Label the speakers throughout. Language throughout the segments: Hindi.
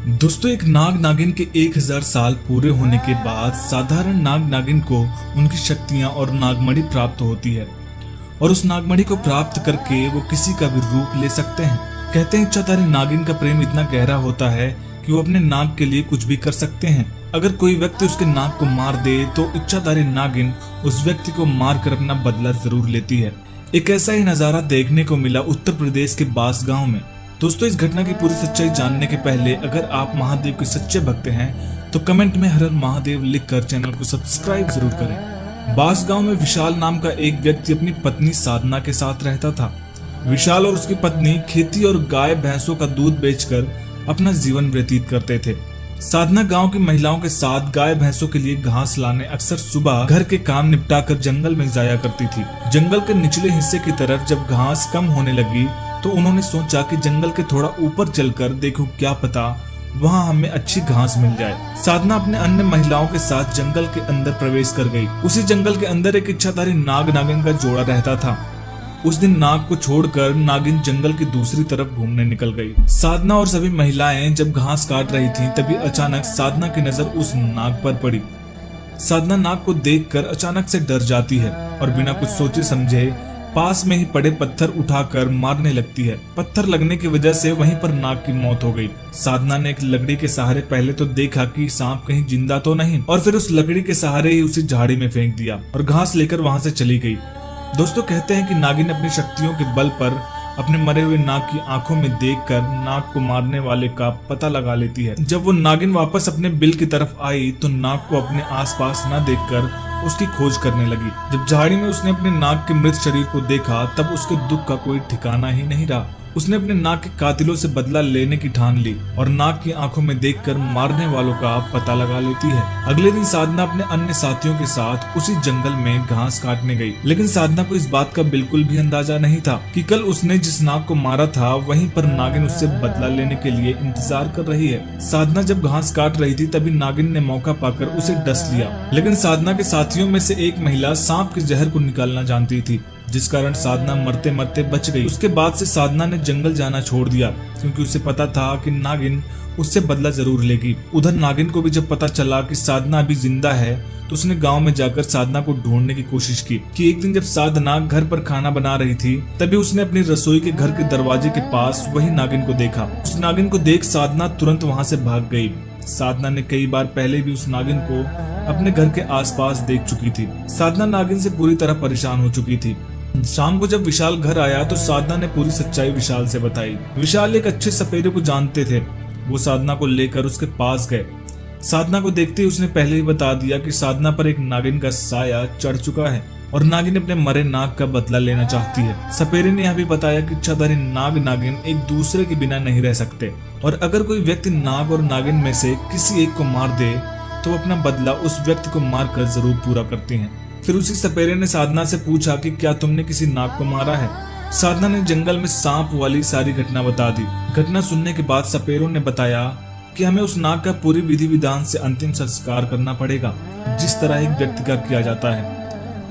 Speaker 1: दोस्तों, एक नाग नागिन के 1000 साल पूरे होने के बाद साधारण नाग नागिन को उनकी शक्तियां और नागमणि प्राप्त होती है और उस नागमणि को प्राप्त करके वो किसी का भी रूप ले सकते हैं। कहते हैं इच्छाधारी नागिन का प्रेम इतना गहरा होता है कि वो अपने नाग के लिए कुछ भी कर सकते हैं। अगर कोई व्यक्ति उसके नाग को मार दे तो इच्छाधारी नागिन उस व्यक्ति को मार कर अपना बदला जरूर लेती है। एक ऐसा ही नजारा देखने को मिला उत्तर प्रदेश के बांस गांव में। दोस्तों, इस घटना की पूरी सच्चाई जानने के पहले अगर आप महादेव के सच्चे भक्त हैं तो कमेंट में हर हर महादेव लिखकर चैनल को सब्सक्राइब जरूर करें। बांस गांव में विशाल नाम का एक व्यक्ति अपनी पत्नी साधना के साथ रहता था। विशाल और उसकी पत्नी खेती और गाय भैंसों का दूध बेचकर अपना जीवन व्यतीत करते थे। साधना गांव की महिलाओं के साथ गाय भैंसों के लिए घास लाने अक्सर सुबह घर के काम निपटाकर जंगल में जाया करती थी। जंगल के निचले हिस्से की तरफ जब घास कम होने लगी तो उन्होंने सोचा कि जंगल के थोड़ा ऊपर चलकर देखो, क्या पता वहां हमें अच्छी घास मिल जाए। साधना अपने अन्य महिलाओं के साथ जंगल के अंदर प्रवेश कर गई। उसी जंगल के अंदर एक इच्छाधारी नाग नागिन का जोड़ा रहता था। उस दिन नाग को छोड़कर नागिन जंगल की दूसरी तरफ घूमने निकल गई। साधना और सभी महिलाएं जब घास काट रही थीं, तभी अचानक साधना की नजर उस नाग पर पड़ी। साधना नाग को देखकर अचानक से डर जाती है और बिना कुछ सोचे समझे पास में ही पड़े पत्थर उठाकर मारने लगती है। पत्थर लगने की वजह से वहीं पर नाग की मौत हो गई। साधना ने एक लकड़ी के सहारे पहले तो देखा कि सांप कहीं जिंदा तो नहीं, और फिर उस लकड़ी के सहारे ही उसे झाड़ी में फेंक दिया और घास लेकर वहां से चली गई। दोस्तों, कहते हैं कि नागिन अपनी शक्तियों के बल पर अपने मरे हुए नाग की आंखों में देखकर नाग को मारने वाले का पता लगा लेती है। जब वो नागिन वापस अपने बिल की तरफ आई तो नाग को अपने आसपास न देखकर उसकी खोज करने लगी। जब झाड़ी में उसने अपने नाग के मृत शरीर को देखा तब उसके दुख का कोई ठिकाना ही नहीं रहा। उसने अपने नाग के कातिलों से बदला लेने की ठान ली और नाग की आंखों में देखकर मारने वालों का पता लगा लेती है। अगले दिन साधना अपने अन्य साथियों के साथ उसी जंगल में घास काटने गई, लेकिन साधना को इस बात का बिल्कुल भी अंदाजा नहीं था कि कल उसने जिस नाग को मारा था वहीं पर नागिन उससे बदला लेने के लिए इंतजार कर रही है। साधना जब घास काट रही थी तभी नागिन ने मौका पाकर उसे डस लिया, लेकिन साधना के साथियों में से एक महिला सांप के जहर को निकालना जानती थी, जिस कारण साधना मरते मरते बच गई। उसके बाद से साधना ने जंगल जाना छोड़ दिया क्योंकि उसे पता था कि नागिन उससे बदला जरूर लेगी। उधर नागिन को भी जब पता चला कि साधना अभी जिंदा है तो उसने गांव में जाकर साधना को ढूंढने की कोशिश की। कि एक दिन जब साधना घर पर खाना बना रही थी तभी उसने अपनी रसोई के घर के दरवाजे के पास वही नागिन को देखा। उस नागिन को देख साधना तुरंत वहां से भाग गई। साधना ने कई बार पहले भी उस नागिन को अपने घर के आसपास देख चुकी थी। साधना नागिन से पूरी तरह परेशान हो चुकी थी। शाम को जब विशाल घर आया तो साधना ने पूरी सच्चाई विशाल से बताई। विशाल एक अच्छे सपेरे को जानते थे। वो साधना को लेकर उसके पास गए। साधना को देखते ही उसने पहले ही बता दिया कि साधना पर एक नागिन का साया चढ़ चुका है और नागिन अपने मरे नाग का बदला लेना चाहती है। सपेरे ने यह भी बताया कि इच्छाधारी नाग नागिन एक दूसरे के बिना नहीं रह सकते और अगर कोई व्यक्ति नाग और नागिन में से किसी एक को मार दे तो अपना बदला उस व्यक्ति को मारकर जरूर पूरा करती हैं। फिर उसी सपेरे ने साधना से पूछा कि क्या तुमने किसी नाग को मारा है। साधना ने जंगल में सांप वाली सारी घटना बता दी। घटना सुनने के बाद सपेरों ने बताया कि हमें उस नाग का पूरी विधि विधान से अंतिम संस्कार करना पड़ेगा, जिस तरह एक व्यक्ति का किया जाता है।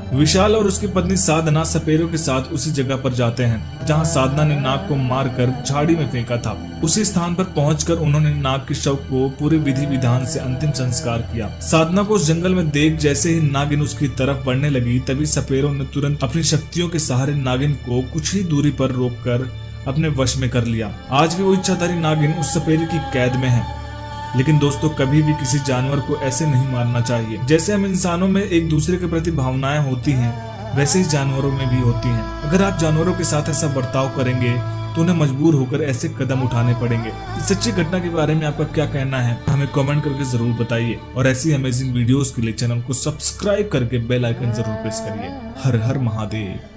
Speaker 1: विशाल और उसकी पत्नी साधना सपेरों के साथ उसी जगह पर जाते हैं जहां साधना ने नाग को मारकर झाड़ी में फेंका था। उसी स्थान पर पहुंचकर उन्होंने नाग के शव को पूरे विधि विधान से अंतिम संस्कार किया। साधना को उस जंगल में देख जैसे ही नागिन उसकी तरफ बढ़ने लगी तभी सपेरों ने तुरंत अपनी शक्तियों के सहारे नागिन को कुछ ही दूरी पर रोककर अपने वश में कर लिया। आज भी वो इच्छाधारी नागिन उस सपेरे की कैद में है। लेकिन दोस्तों, कभी भी किसी जानवर को ऐसे नहीं मारना चाहिए। जैसे हम इंसानों में एक दूसरे के प्रति भावनाएं होती हैं, वैसे ही जानवरों में भी होती हैं। अगर आप जानवरों के साथ ऐसा बर्ताव करेंगे तो उन्हें मजबूर होकर ऐसे कदम उठाने पड़ेंगे। इस सच्ची घटना के बारे में आपका क्या कहना है हमें कमेंट करके जरूर बताइए और ऐसी अमेजिंग वीडियोस के लिए चैनल को सब्सक्राइब करके बेल आइकन जरूर प्रेस करिए। हर हर महादेव।